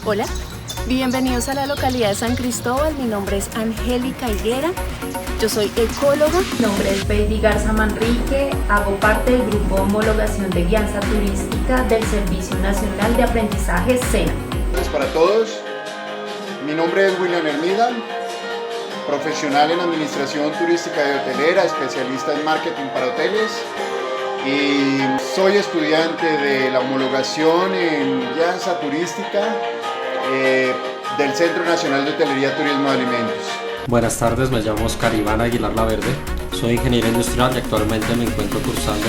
Hola, bienvenidos a la localidad de San Cristóbal. Mi nombre es Angélica Higuera, yo soy ecóloga. Mi nombre es Baby Garza Manrique, hago parte del grupo de homologación de guianza turística del Servicio Nacional de Aprendizaje SENA. Para todos, mi nombre es William Hermida, profesional en administración turística y hotelera, especialista en marketing para hoteles, y soy estudiante de la homologación en guianza turística del Centro Nacional de Hotelería, Turismo y Alimentos. Buenas tardes, me llamo Oscar Iván Aguilar Laverde, soy ingeniero industrial y actualmente me encuentro cursando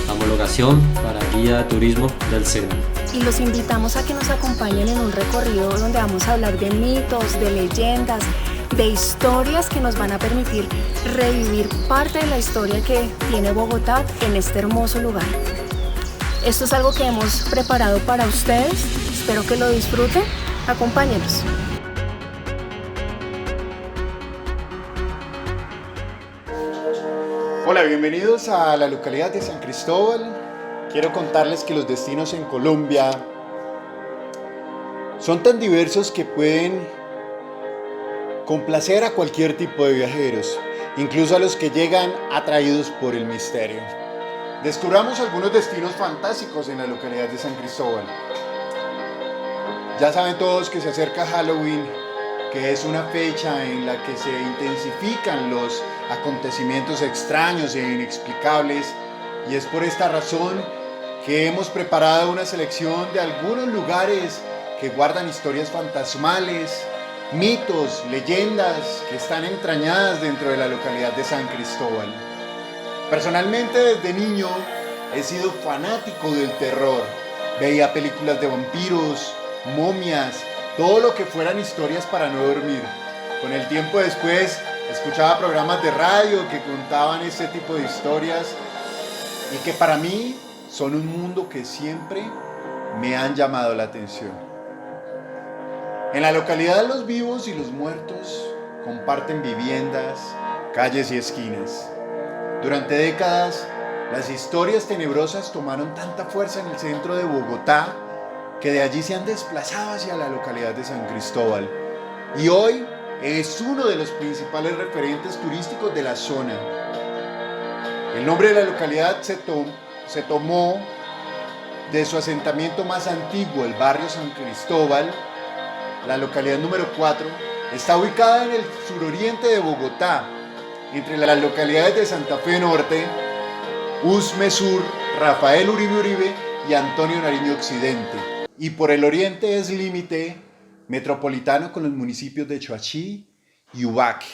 la homologación para guía de turismo del SENA. Y los invitamos a que nos acompañen en un recorrido donde vamos a hablar de mitos, de leyendas, de historias que nos van a permitir revivir parte de la historia que tiene Bogotá en este hermoso lugar. Esto es algo que hemos preparado para ustedes, espero que lo disfruten, acompáñenos. Hola, bienvenidos a la localidad de San Cristóbal. Quiero contarles que los destinos en Colombia son tan diversos que pueden complacer a cualquier tipo de viajeros, incluso a los que llegan atraídos por el misterio. Descubramos algunos destinos fantásticos en la localidad de San Cristóbal. Ya saben todos que se acerca Halloween, que es una fecha en la que se intensifican los acontecimientos extraños e inexplicables, y es por esta razón que hemos preparado una selección de algunos lugares que guardan historias fantasmales, mitos, leyendas que están entrañadas dentro de la localidad de San Cristóbal. Personalmente, desde niño he sido fanático del terror. Veía películas de vampiros, momias, todo lo que fueran historias para no dormir. Con el tiempo después escuchaba programas de radio que contaban este tipo de historias y que para mí son un mundo que siempre me han llamado la atención. En la localidad los vivos y los muertos comparten viviendas, calles y esquinas. Durante décadas, las historias tenebrosas tomaron tanta fuerza en el centro de Bogotá que de allí se han desplazado hacia la localidad de San Cristóbal. Y hoy es uno de los principales referentes turísticos de la zona. El nombre de la localidad se tomó de su asentamiento más antiguo, el barrio San Cristóbal. La localidad número 4 está ubicada en el suroriente de Bogotá, entre las localidades de Santa Fe Norte, Usme Sur, Rafael Uribe Uribe y Antonio Nariño Occidente. Y por el oriente es límite metropolitano con los municipios de Choachí y Ubaque.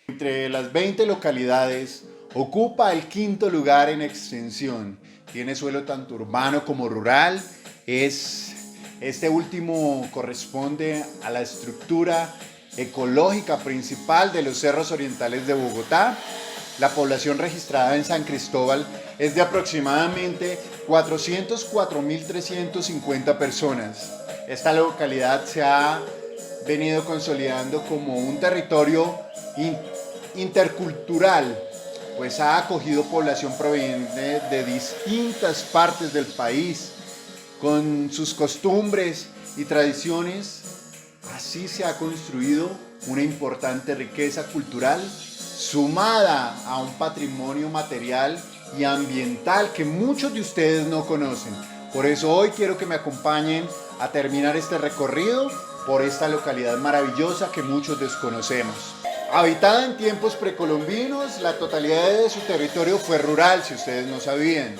Entre las 20 localidades ocupa el 5º lugar en extensión. Tiene suelo tanto urbano como rural. Este último corresponde a la estructura ecológica principal de los cerros orientales de Bogotá. La población registrada en San Cristóbal es de aproximadamente 404.350 personas. Esta localidad se ha venido consolidando como un territorio intercultural, pues ha acogido población proveniente de distintas partes del país, con sus costumbres y tradiciones. Así se ha construido una importante riqueza cultural sumada a un patrimonio material y ambiental que muchos de ustedes no conocen. Por eso hoy quiero que me acompañen a terminar este recorrido por esta localidad maravillosa que muchos desconocemos. Habitada en tiempos precolombinos, la totalidad de su territorio fue rural, si ustedes no sabían,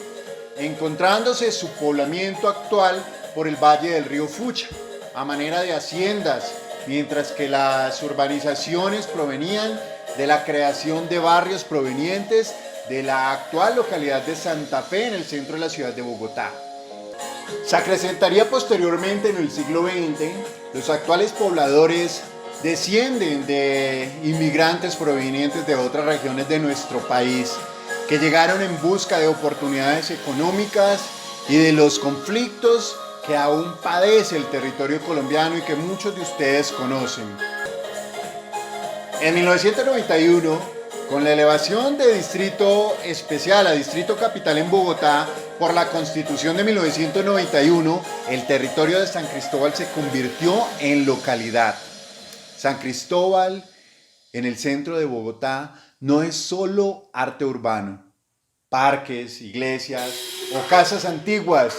encontrándose su poblamiento actual por el valle del río Fucha, a manera de haciendas, mientras que las urbanizaciones provenían de la creación de barrios provenientes de la actual localidad de Santa Fe en el centro de la ciudad de Bogotá. Se acrecentaría posteriormente en el siglo XX. Los actuales pobladores descienden de inmigrantes provenientes de otras regiones de nuestro país que llegaron en busca de oportunidades económicas y de los conflictos que aún padece el territorio colombiano y que muchos de ustedes conocen. En 1991, Con la elevación de distrito especial a distrito capital en Bogotá por la Constitución de 1991, el territorio de San Cristóbal se convirtió en localidad. San Cristóbal, en el centro de Bogotá, no es solo arte urbano, parques, iglesias o casas antiguas.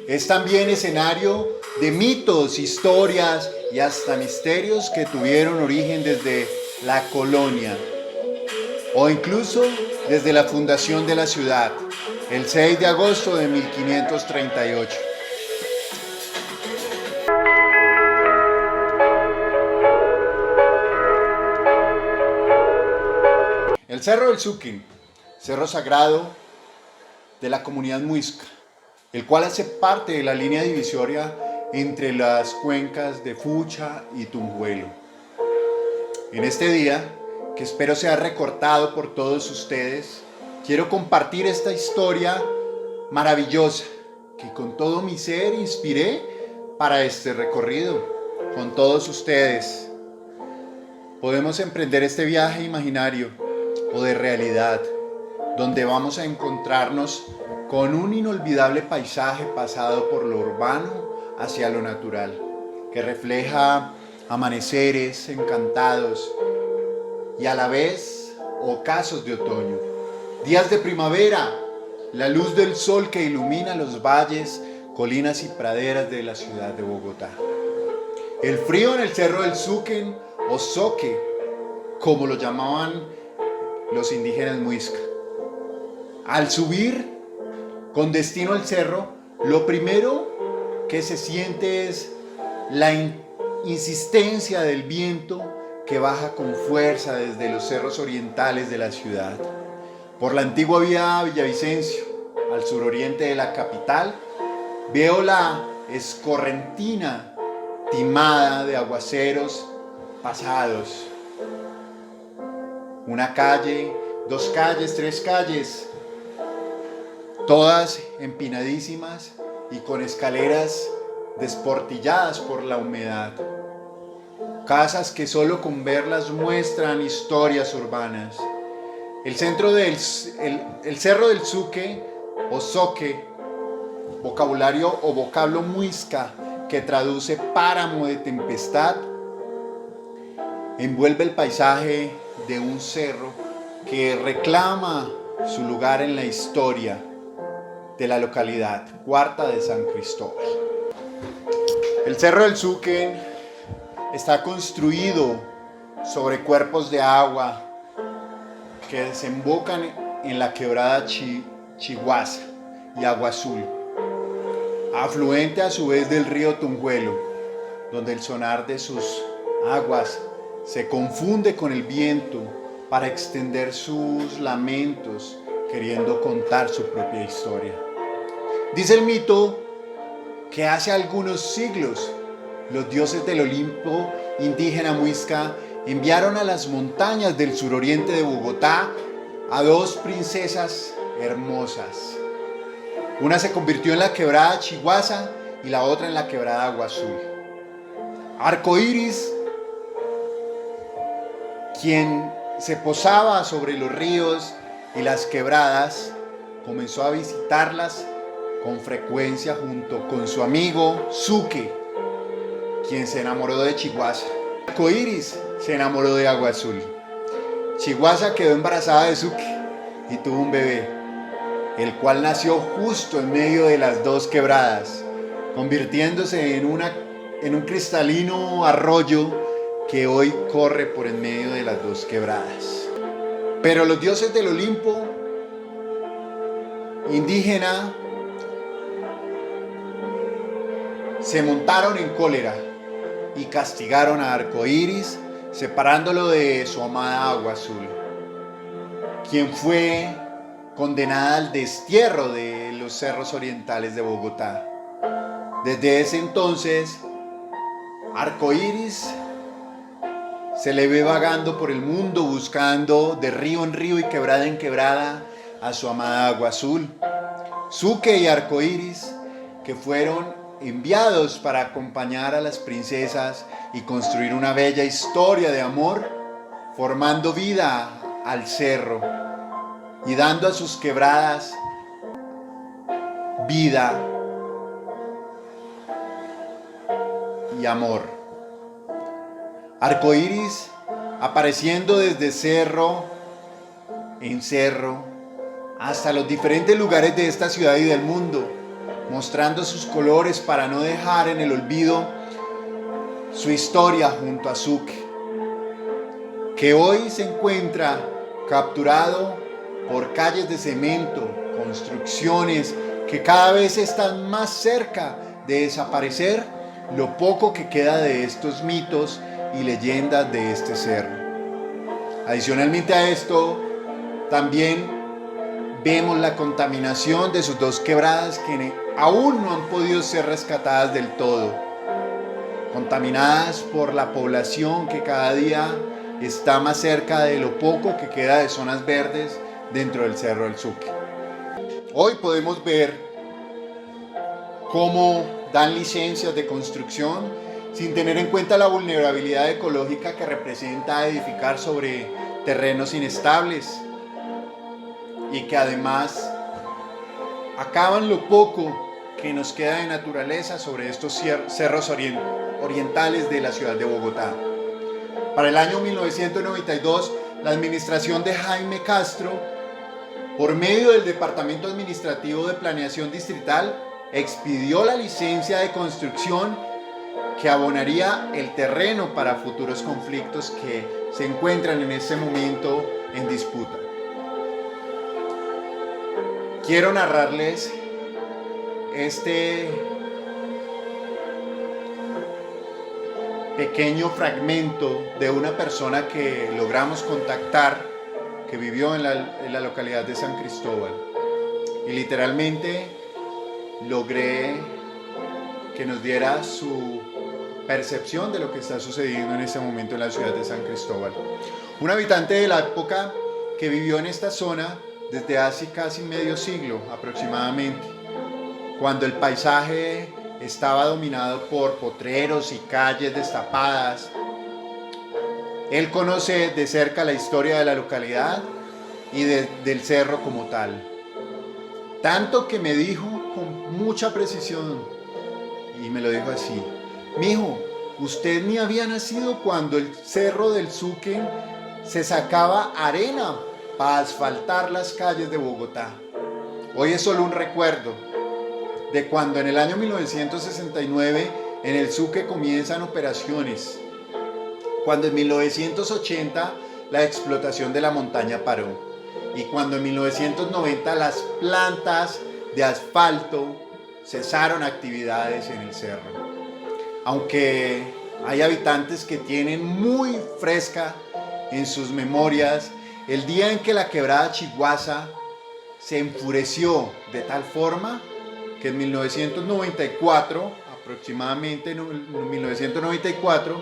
Es también escenario de mitos, historias y hasta misterios que tuvieron origen desde la colonia o incluso desde la fundación de la ciudad, el 6 de agosto de 1538. El Cerro del Suquén, cerro sagrado de la comunidad muisca, el cual hace parte de la línea divisoria entre las cuencas de Fucha y Tunjuelo. En este día, que espero sea recortado por todos ustedes, quiero compartir esta historia maravillosa que con todo mi ser inspiré para este recorrido. Con todos ustedes podemos emprender este viaje imaginario o de realidad, donde vamos a encontrarnos con un inolvidable paisaje pasado por lo urbano hacia lo natural, que refleja amaneceres encantados y a la vez ocasos de otoño, días de primavera, la luz del sol que ilumina los valles, colinas y praderas de la ciudad de Bogotá. El frío en el Cerro del Suquén o Zoque, como lo llamaban los indígenas muisca. Al subir con destino al cerro, lo primero que se siente es la insistencia del viento que baja con fuerza desde los cerros orientales de la ciudad. Por la antigua vía Villavicencio, al suroriente de la capital, veo la escorrentina timada de aguaceros pasados. Una calle, dos calles, tres calles, todas empinadísimas y con escaleras desportilladas por la humedad. Casas que solo con verlas muestran historias urbanas. El Cerro del Suque o Zoque, vocabulario o vocablo muisca que traduce páramo de tempestad, envuelve el paisaje de un cerro que reclama su lugar en la historia de la localidad cuarta de San Cristóbal. El Cerro del Suquén está construido sobre cuerpos de agua que desembocan en la quebrada Chiguaza y Agua Azul, afluente a su vez del río Tunjuelo, donde el sonar de sus aguas se confunde con el viento para extender sus lamentos, queriendo contar su propia historia. Dice el mito que hace algunos siglos los dioses del Olimpo indígena muisca enviaron a las montañas del suroriente de Bogotá a dos princesas hermosas. Una se convirtió en la quebrada Chiguaza y la otra en la quebrada Agua Azul. Arcoíris, quien se posaba sobre los ríos y las quebradas, comenzó a visitarlas con frecuencia junto con su amigo Suque, quien se enamoró de Chiguaza. Arcoíris se enamoró de Agua Azul. Chiguaza quedó embarazada de Suque y tuvo un bebé, el cual nació justo en medio de las dos quebradas, convirtiéndose en un cristalino arroyo que hoy corre por en medio de las dos quebradas. Pero los dioses del Olimpo indígena se montaron en cólera y castigaron a Arcoíris, separándolo de su amada Agua Azul, quien fue condenada al destierro de los cerros orientales de Bogotá. Desde ese entonces, Arcoíris se le ve vagando por el mundo buscando de río en río y quebrada en quebrada a su amada Agua Azul. Suque y Arcoíris, que fueron enviados para acompañar a las princesas y construir una bella historia de amor, formando vida al cerro y dando a sus quebradas vida y amor. Arcoíris apareciendo desde cerro en cerro hasta los diferentes lugares de esta ciudad y del mundo, mostrando sus colores para no dejar en el olvido su historia junto a Sucre, que hoy se encuentra capturado por calles de cemento, construcciones que cada vez están más cerca de desaparecer lo poco que queda de estos mitos y leyendas de este cerro. Adicionalmente a esto, también vemos la contaminación de sus dos quebradas que aún no han podido ser rescatadas del todo, contaminadas por la población que cada día está más cerca de lo poco que queda de zonas verdes dentro del Cerro del Sucre. Hoy podemos ver cómo dan licencias de construcción sin tener en cuenta la vulnerabilidad ecológica que representa edificar sobre terrenos inestables y que además acaban lo poco que nos queda de naturaleza sobre estos cerros orientales de la ciudad de Bogotá. Para el año 1992, la administración de Jaime Castro, por medio del Departamento Administrativo de Planeación Distrital, expidió la licencia de construcción que abonaría el terreno para futuros conflictos que se encuentran en este momento en disputa. Quiero narrarles este pequeño fragmento de una persona que logramos contactar, que vivió en la localidad de San Cristóbal, y literalmente logré que nos diera su percepción de lo que está sucediendo en este momento en la ciudad de San Cristóbal. Un habitante de la época que vivió en esta zona desde hace casi medio siglo aproximadamente, cuando el paisaje estaba dominado por potreros y calles destapadas. Él conoce de cerca la historia de la localidad y del cerro como tal. Tanto que me dijo con mucha precisión, y me lo dijo así: mijo, usted ni había nacido cuando el Cerro del Sucre se sacaba arena para asfaltar las calles de Bogotá. Hoy es solo un recuerdo de cuando en el año 1969 en el Sucre comienzan operaciones, cuando en 1980 la explotación de la montaña paró y cuando en 1990 las plantas de asfalto cesaron actividades en el cerro. Aunque hay habitantes que tienen muy fresca en sus memorias el día en que la quebrada Chiguaza se enfureció de tal forma que en 1994, aproximadamente en 1994,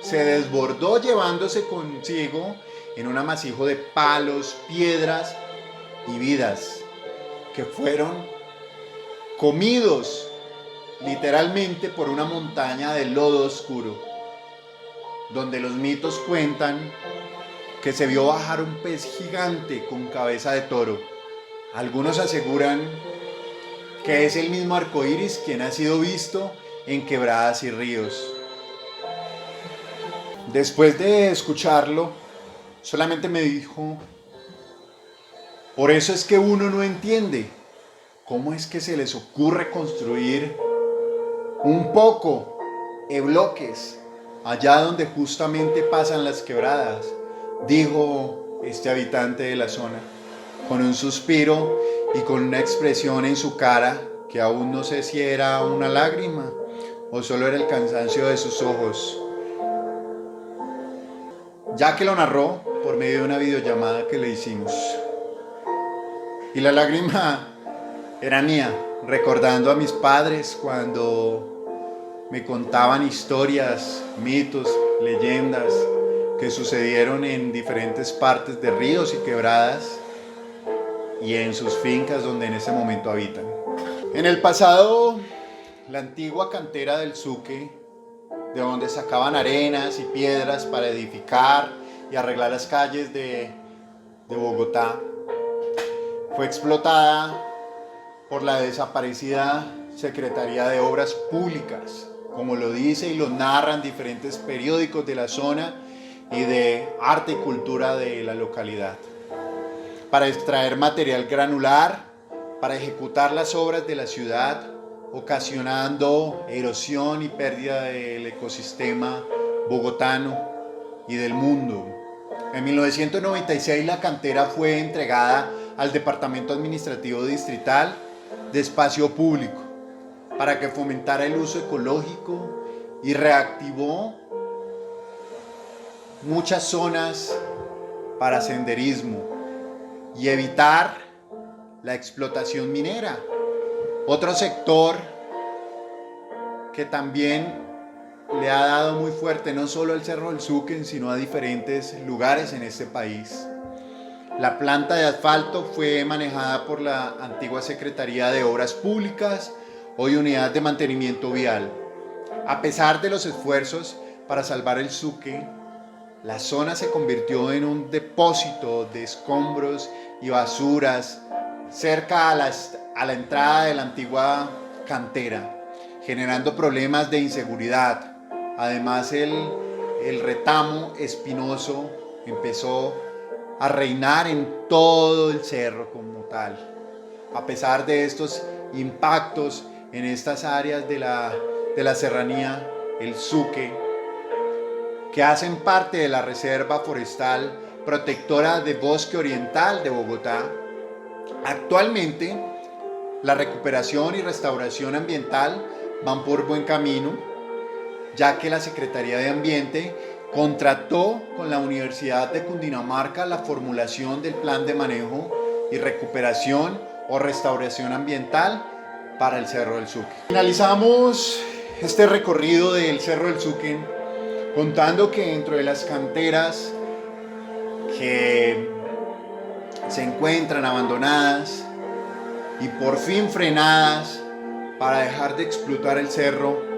se desbordó llevándose consigo en un amasijo de palos, piedras y vidas que fueron comidos literalmente por una montaña de lodo oscuro, donde los mitos cuentan que se vio bajar un pez gigante con cabeza de toro. Algunos aseguran que es el mismo arcoíris quien ha sido visto en quebradas y ríos. Después de escucharlo, solamente me dijo: por eso es que uno no entiende cómo es que se les ocurre construir un poco de bloques allá donde justamente pasan las quebradas, dijo este habitante de la zona, con un suspiro y con una expresión en su cara que aún no sé si era una lágrima o solo era el cansancio de sus ojos, ya que lo narró por medio de una videollamada que le hicimos. Y la lágrima era mía, recordando a mis padres cuando me contaban historias, mitos, leyendas que sucedieron en diferentes partes de ríos y quebradas y en sus fincas donde en ese momento habitan. En el pasado, la antigua cantera del Sucre, de donde sacaban arenas y piedras para edificar y arreglar las calles de de Bogotá fue explotada por la desaparecida Secretaría de Obras Públicas, como lo dice y lo narran diferentes periódicos de la zona y de arte y cultura de la localidad, para extraer material granular, para ejecutar las obras de la ciudad, ocasionando erosión y pérdida del ecosistema bogotano y del mundo. En 1996 la cantera fue entregada al Departamento Administrativo Distrital de Espacio Público para que fomentara el uso ecológico y reactivó muchas zonas para senderismo y evitar la explotación minera. Otro sector que también le ha dado muy fuerte no solo al Cerro del Suquen, sino a diferentes lugares en este país. La planta de asfalto fue manejada por la antigua Secretaría de Obras Públicas, hoy Unidad de Mantenimiento Vial. A pesar de los esfuerzos para salvar el Suque, la zona se convirtió en un depósito de escombros y basuras cerca a la entrada de la antigua cantera, generando problemas de inseguridad. Además, el retamo espinoso empezó a reinar en todo el cerro como tal. A pesar de estos impactos en estas áreas de la serranía, el Suque, que hacen parte de la Reserva Forestal Protectora de Bosque Oriental de Bogotá, actualmente la recuperación y restauración ambiental van por buen camino, ya que la Secretaría de Ambiente contrató con la Universidad de Cundinamarca la formulación del plan de manejo y recuperación o restauración ambiental para el Cerro del Suque. Finalizamos este recorrido del Cerro del Suque contando que dentro de las canteras que se encuentran abandonadas y por fin frenadas para dejar de explotar el cerro,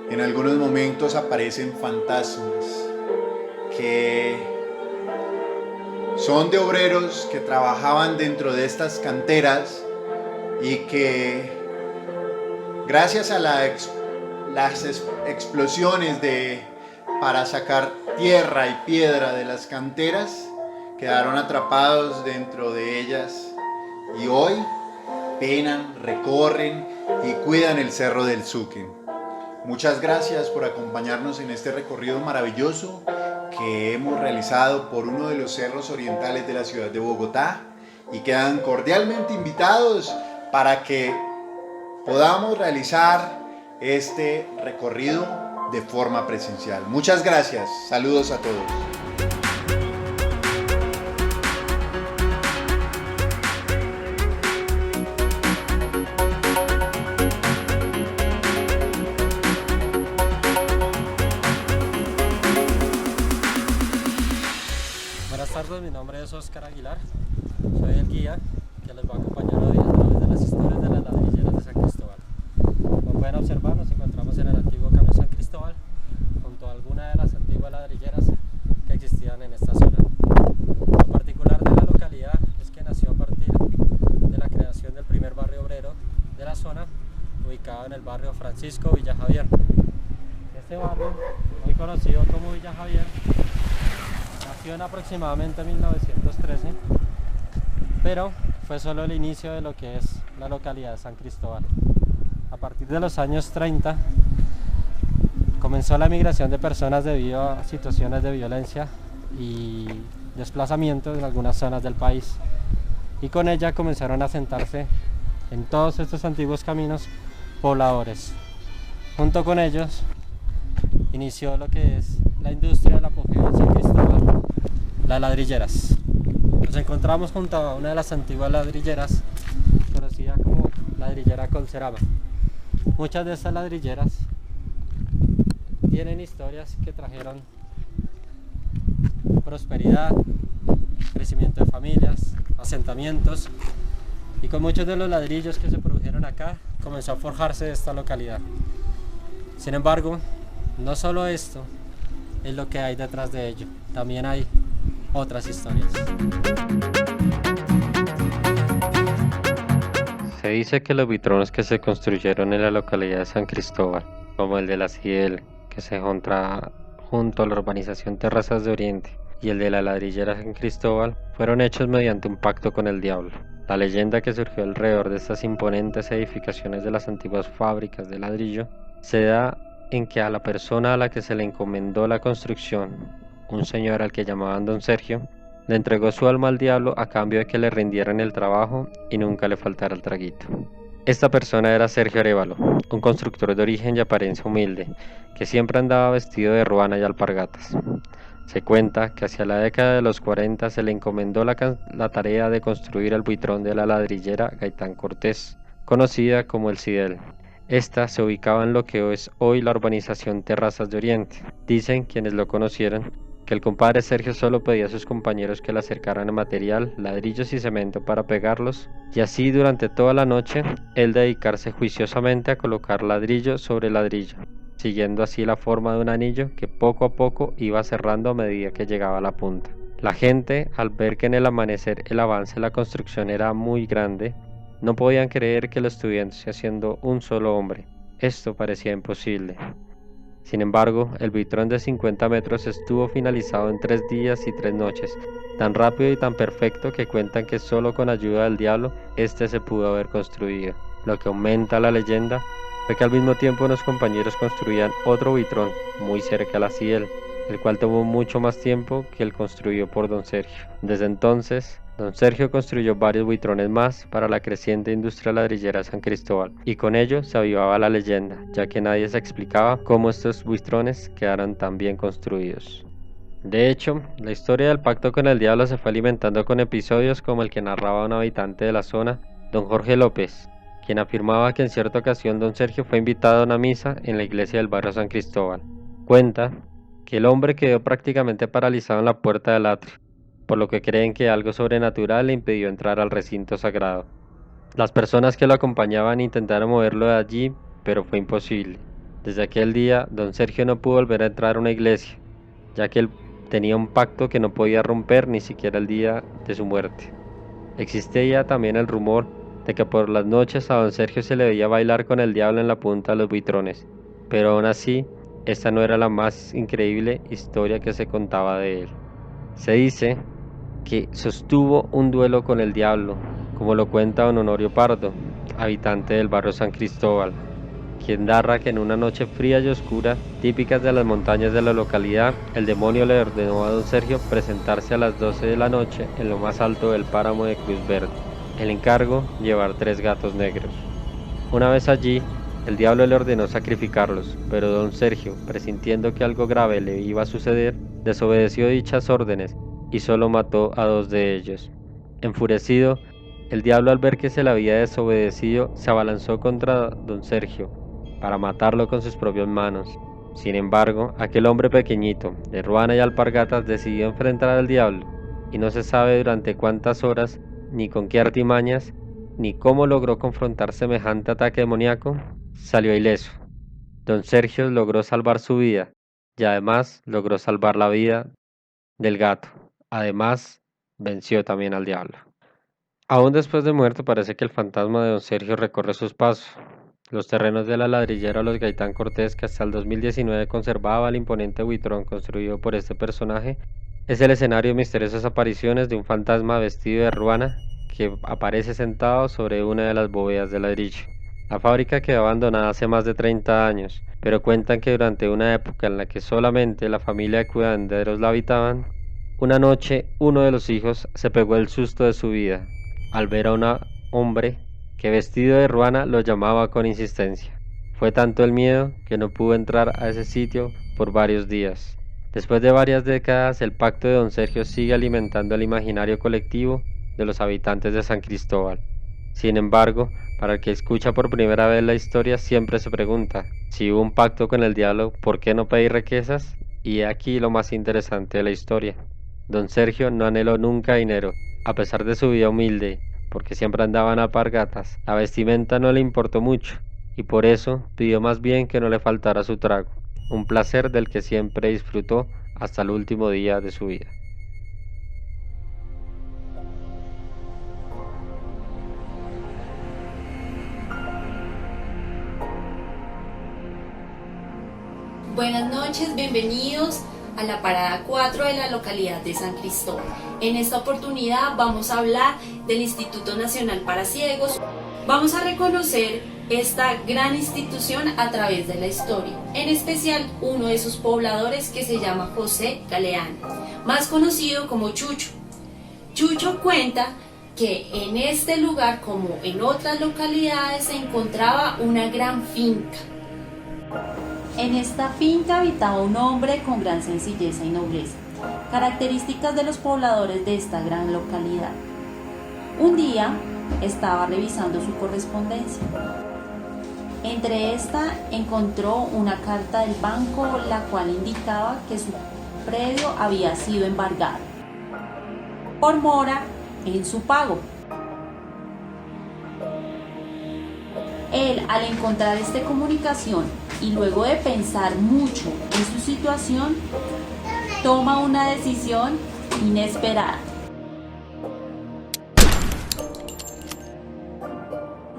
en algunos momentos aparecen fantasmas que son de obreros que trabajaban dentro de estas canteras y que gracias a las explosiones para sacar tierra y piedra de las canteras quedaron atrapados dentro de ellas y hoy penan, recorren y cuidan el Cerro del Suque. Muchas gracias por acompañarnos en este recorrido maravilloso que hemos realizado por uno de los cerros orientales de la ciudad de Bogotá, y quedan cordialmente invitados para que podamos realizar este recorrido de forma presencial. Muchas gracias, saludos a todos. Buenas tardes, mi nombre es Oscar Aguilar, soy el guía que les va a acompañar hoy a través de las historias de las ladrilleras de San Cristóbal. Como pueden observar, nos encontramos en el antiguo Camino San Cristóbal, junto a algunas de las antiguas ladrilleras que existían en esta zona. Lo particular de la localidad es que nació a partir de la creación del primer barrio obrero de la zona, ubicado en el barrio Francisco Villa Javier. Este barrio, hoy conocido como Villa Javier, nació en aproximadamente 1913, pero fue solo el inicio de lo que es la localidad de San Cristóbal. A partir de los años 30 comenzó la migración de personas debido a situaciones de violencia y desplazamiento en algunas zonas del país, y con ella comenzaron a asentarse en todos estos antiguos caminos pobladores. Junto con ellos inició lo que es la industria del apogeo de San Cristóbal, las ladrilleras. Nos encontramos junto a una de las antiguas ladrilleras, conocida como ladrillera Colcerama. Muchas de estas ladrilleras tienen historias que trajeron prosperidad, crecimiento de familias, asentamientos, y con muchos de los ladrillos que se produjeron acá comenzó a forjarse esta localidad. Sin embargo, no solo esto es lo que hay detrás de ello, también hay otras historias. Se dice que los vitrones que se construyeron en la localidad de San Cristóbal, como el de la Ciel, que se encuentra junto a la urbanización Terrazas de Oriente, y el de la ladrillera San Cristóbal, fueron hechos mediante un pacto con el diablo. La leyenda que surgió alrededor de estas imponentes edificaciones de las antiguas fábricas de ladrillo se da en que a la persona a la que se le encomendó la construcción, un señor al que llamaban Don Sergio, le entregó su alma al diablo a cambio de que le rindieran el trabajo y nunca le faltara el traguito. Esta persona era Sergio Arévalo, un constructor de origen y apariencia humilde, que siempre andaba vestido de ruana y alpargatas. Se cuenta que hacia la década de los 40 se le encomendó la tarea de construir el buitrón de la ladrillera Gaitán Cortés, conocida como el Cidel. Esta se ubicaba en lo que es hoy la urbanización Terrazas de Oriente. Dicen quienes lo conocieron que el compadre Sergio solo pedía a sus compañeros que le acercaran material, ladrillos y cemento para pegarlos, y así durante toda la noche él dedicarse juiciosamente a colocar ladrillo sobre ladrillo, siguiendo así la forma de un anillo que poco a poco iba cerrando a medida que llegaba a la punta. La gente, al ver que en el amanecer el avance de la construcción era muy grande, no podían creer que lo estuviese haciendo un solo hombre. Esto parecía imposible. Sin embargo, el vitrón de 50 metros estuvo finalizado en 3 días y 3 noches, tan rápido y tan perfecto que cuentan que solo con ayuda del diablo este se pudo haber construido. Lo que aumenta la leyenda fue que al mismo tiempo unos compañeros construían otro vitrón muy cerca a la Ciel, el cual tomó mucho más tiempo que el construido por Don Sergio. Desde entonces, Don Sergio construyó varios buitrones más para la creciente industria ladrillera de San Cristóbal, y con ello se avivaba la leyenda, ya que nadie se explicaba cómo estos buitrones quedaron tan bien construidos. De hecho, la historia del pacto con el diablo se fue alimentando con episodios como el que narraba un habitante de la zona, Don Jorge López, quien afirmaba que en cierta ocasión Don Sergio fue invitado a una misa en la iglesia del barrio San Cristóbal. Cuenta que el hombre quedó prácticamente paralizado en la puerta del atrio, por lo que creen que algo sobrenatural le impidió entrar al recinto sagrado. Las personas que lo acompañaban intentaron moverlo de allí, pero fue imposible. Desde aquel día, Don Sergio no pudo volver a entrar a una iglesia, ya que él tenía un pacto que no podía romper ni siquiera el día de su muerte. Existía también el rumor de que por las noches a Don Sergio se le veía bailar con el diablo en la punta de los buitrones, pero aún así, esta no era la más increíble historia que se contaba de él. Se dice que sostuvo un duelo con el diablo, como lo cuenta Don Honorio Pardo, habitante del barrio San Cristóbal, quien narra que en una noche fría y oscura, típicas de las montañas de la localidad, el demonio le ordenó a Don Sergio presentarse a las 12 de la noche en lo más alto del páramo de Cruz Verde. El encargo, llevar 3 gatos negros. Una vez allí, el diablo le ordenó sacrificarlos, pero Don Sergio, presintiendo que algo grave le iba a suceder, desobedeció dichas órdenes y solo mató a 2 de ellos. Enfurecido, el diablo, al ver que se le había desobedecido, se abalanzó contra Don Sergio para matarlo con sus propias manos. Sin embargo, aquel hombre pequeñito, de ruana y alpargatas, decidió enfrentar al diablo, y no se sabe durante cuántas horas, ni con qué artimañas, ni cómo logró confrontar semejante ataque demoníaco. Salió ileso. Don Sergio logró salvar su vida, y además logró salvar la vida del gato. Además, venció también al diablo. Aún después de muerto, parece que el fantasma de Don Sergio recorre sus pasos. Los terrenos de la ladrillera Los Gaitán Cortés, que hasta el 2019 conservaba el imponente buitrón construido por este personaje, es el escenario de misteriosas apariciones de un fantasma vestido de ruana que aparece sentado sobre una de las bóvedas de ladrillo. La fábrica quedó abandonada hace más de 30 años, pero cuentan que durante una época en la que solamente la familia de curanderos la habitaban, una noche uno de los hijos se pegó el susto de su vida al ver a un hombre que vestido de ruana lo llamaba con insistencia. Fue tanto el miedo que no pudo entrar a ese sitio por varios días. Después de varias décadas, el pacto de Don Sergio sigue alimentando el imaginario colectivo de los habitantes de San Cristóbal. Sin embargo, para el que escucha por primera vez la historia, siempre se pregunta, si hubo un pacto con el diablo, ¿por qué no pedir riquezas? Y aquí lo más interesante de la historia. Don Sergio no anheló nunca dinero, a pesar de su vida humilde, porque siempre andaba en alpargatas. La vestimenta no le importó mucho, y por eso pidió más bien que no le faltara su trago, un placer del que siempre disfrutó hasta el último día de su vida. Buenas noches, bienvenidos a la parada 4 de la localidad de San Cristóbal. En esta oportunidad vamos a hablar del Instituto Nacional para Ciegos. Vamos a reconocer esta gran institución a través de la historia, en especial uno de sus pobladores que se llama José Galeano, más conocido como Chucho. Chucho cuenta que en este lugar, como en otras localidades, se encontraba una gran finca. En esta finca habitaba un hombre con gran sencillez y nobleza, características de los pobladores de esta gran localidad. Un día estaba revisando su correspondencia. Entre esta encontró una carta del banco, la cual indicaba que su predio había sido embargado por mora en su pago. Él, al encontrar esta comunicación y luego de pensar mucho en su situación, toma una decisión inesperada.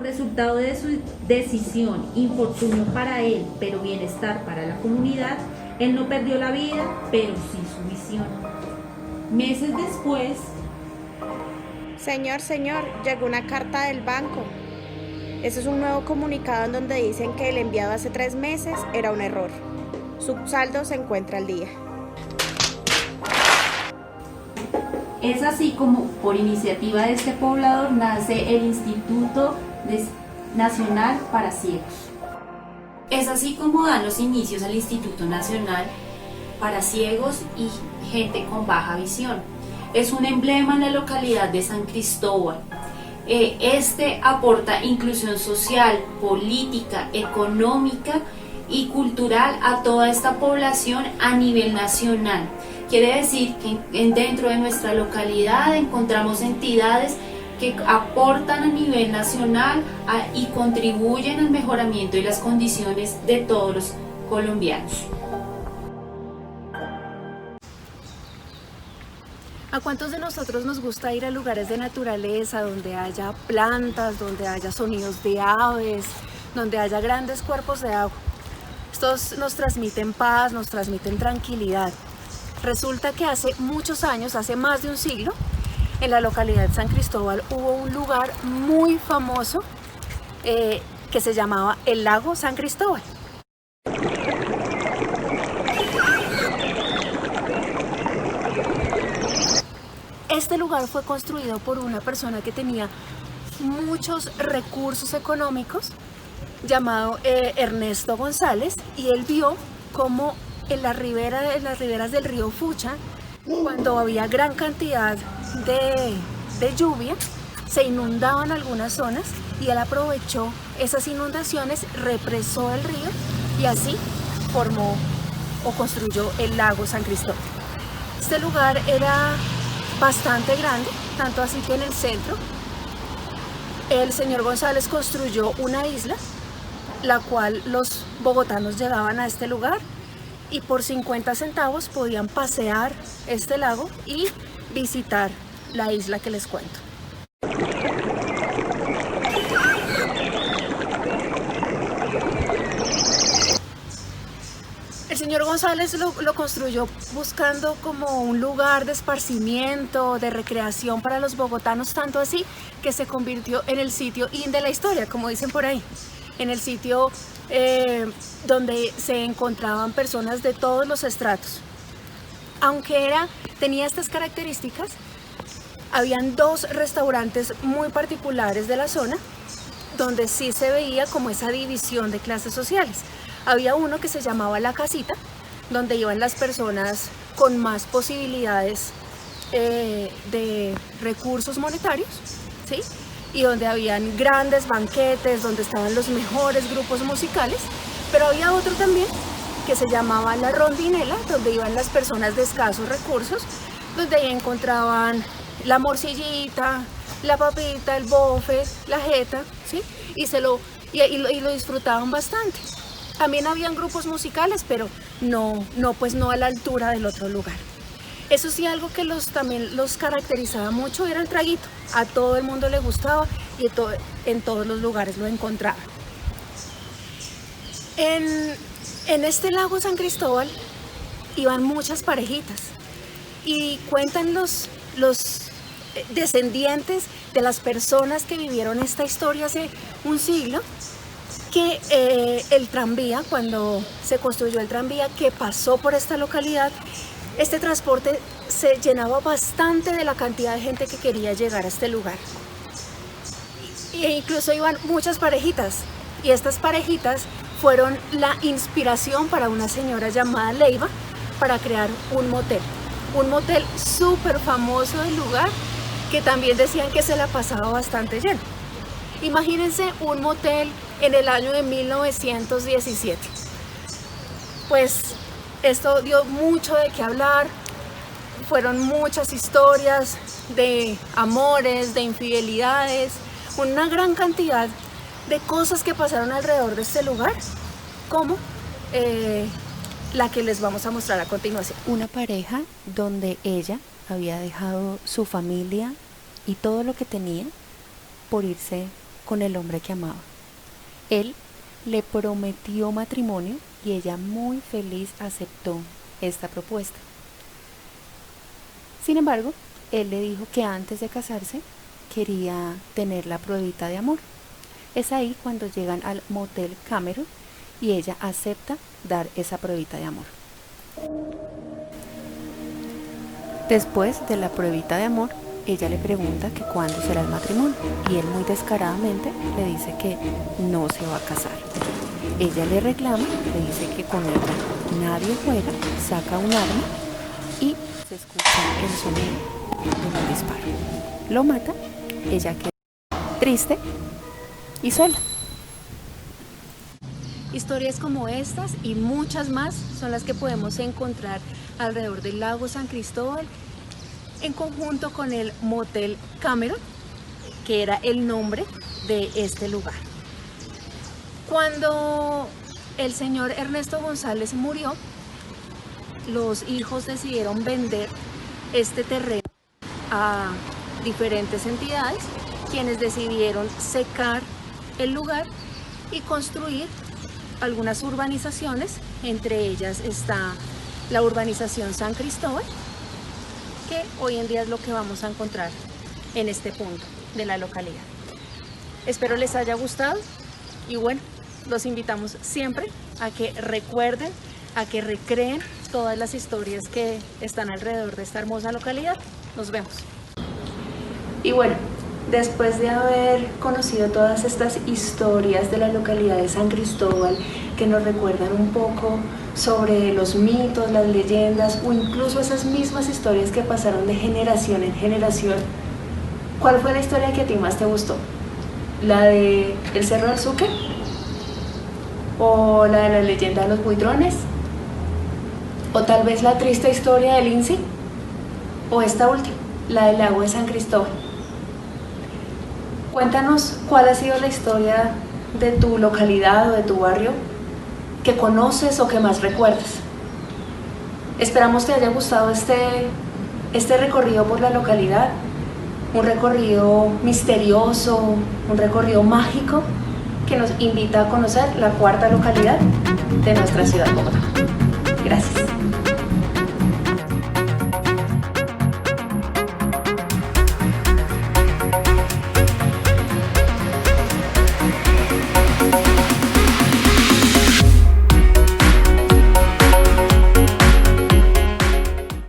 Resultado de su decisión, infortunio para él, pero bienestar para la comunidad, él no perdió la vida, pero sí su visión. Meses después, Señor, llegó una carta del banco. Ese es un nuevo comunicado en donde dicen que el enviado hace 3 meses era un error. Su saldo se encuentra al día. es así como por iniciativa de este poblador nace el Instituto Nacional para Ciegos. Es así como dan los inicios al Instituto Nacional para Ciegos y gente con baja visión. Es un emblema en la localidad de San Cristóbal. Este aporta inclusión social, política, económica y cultural a toda esta población a nivel nacional. Quiere decir que dentro de nuestra localidad encontramos entidades que aportan a nivel nacional y contribuyen al mejoramiento de las condiciones de todos los colombianos. ¿A cuántos de nosotros nos gusta ir a lugares de naturaleza, donde haya plantas, donde haya sonidos de aves, donde haya grandes cuerpos de agua? Estos nos transmiten paz, nos transmiten tranquilidad. Resulta que hace muchos años, hace más de un siglo, en la localidad de San Cristóbal hubo un lugar muy famoso que se llamaba el Lago San Cristóbal. Este lugar fue construido por una persona que tenía muchos recursos económicos, llamado Ernesto González, y él vio cómo en las riberas del río Fucha, cuando había gran cantidad de lluvia, se inundaban algunas zonas y él aprovechó esas inundaciones, represó el río y así formó o construyó el lago San Cristóbal. Este lugar era bastante grande, tanto así que en el centro el señor González construyó una isla, la cual los bogotanos llegaban a este lugar y por 50 centavos podían pasear este lago y visitar la isla que les cuento. El señor González lo construyó buscando como un lugar de esparcimiento, de recreación para los bogotanos, tanto así que se convirtió en el sitio in de la historia, como dicen por ahí, en el sitio donde se encontraban personas de todos los estratos. Aunque tenía estas características, habían 2 restaurantes muy particulares de la zona donde sí se veía como esa división de clases sociales. Había uno que se llamaba La Casita, donde iban las personas con más posibilidades de recursos monetarios, ¿sí? Y donde habían grandes banquetes, donde estaban los mejores grupos musicales. Pero había otro también que se llamaba La Rondinela, donde iban las personas de escasos recursos, donde ahí encontraban la morcillita, la papita, el bofe, la jeta, ¿sí? Y lo disfrutaban bastante. También habían grupos musicales, pero no a la altura del otro lugar. Eso sí, algo que también los caracterizaba mucho era el traguito. A todo el mundo le gustaba y en todos los lugares lo encontraba. En En este lago San Cristóbal iban muchas parejitas y cuentan los descendientes de las personas que vivieron esta historia hace un siglo, que el tranvía, cuando se construyó el tranvía que pasó por esta localidad, este transporte se llenaba bastante de la cantidad de gente que quería llegar a este lugar. E incluso iban muchas parejitas, y estas parejitas fueron la inspiración para una señora llamada Leiva para crear un motel súper famoso del lugar, que también decían que se la pasaba bastante lleno. Imagínense un motel en el año de 1917. Pues esto dio mucho de qué hablar, fueron muchas historias de amores, de infidelidades, una gran cantidad de cosas que pasaron alrededor de este lugar, como la que les vamos a mostrar a continuación. Una pareja donde ella había dejado su familia y todo lo que tenía por irse con el hombre que amaba. Él le prometió matrimonio y ella muy feliz aceptó esta propuesta. Sin embargo, él le dijo que antes de casarse quería tener la pruebita de amor. Es ahí cuando llegan al motel Cameron y ella acepta dar esa pruebita de amor. Después de la pruebita de amor, ella le pregunta que cuándo será el matrimonio y él muy descaradamente le dice que no se va a casar. Ella le reclama, le dice que con ella nadie juega, saca un arma y se escucha el sonido de un disparo. Lo mata, ella queda triste y sola. Historias como estas y muchas más son las que podemos encontrar alrededor del lago San Cristóbal, en conjunto con el motel Cameron, que era el nombre de este lugar. Cuando el señor Ernesto González murió, los hijos decidieron vender este terreno a diferentes entidades, quienes decidieron secar el lugar y construir algunas urbanizaciones. Entre ellas está la urbanización San Cristóbal, que hoy en día es lo que vamos a encontrar en este punto de la localidad. Espero les haya gustado y bueno, los invitamos siempre a que recuerden, a que recreen todas las historias que están alrededor de esta hermosa localidad. Nos vemos. Y bueno, después de haber conocido todas estas historias de la localidad de San Cristóbal, que nos recuerdan un poco sobre los mitos, las leyendas o incluso esas mismas historias que pasaron de generación en generación, ¿cuál fue la historia que a ti más te gustó? ¿La de el Cerro del Sucre? ¿O la de la leyenda de los buitrones? ¿O tal vez la triste historia del Lince? ¿O esta última, la del lago de San Cristóbal? Cuéntanos cuál ha sido la historia de tu localidad o de tu barrio que conoces o que más recuerdas. Esperamos te haya gustado este recorrido por la localidad, un recorrido misterioso, un recorrido mágico que nos invita a conocer la cuarta localidad de nuestra ciudad Bogotá. Gracias.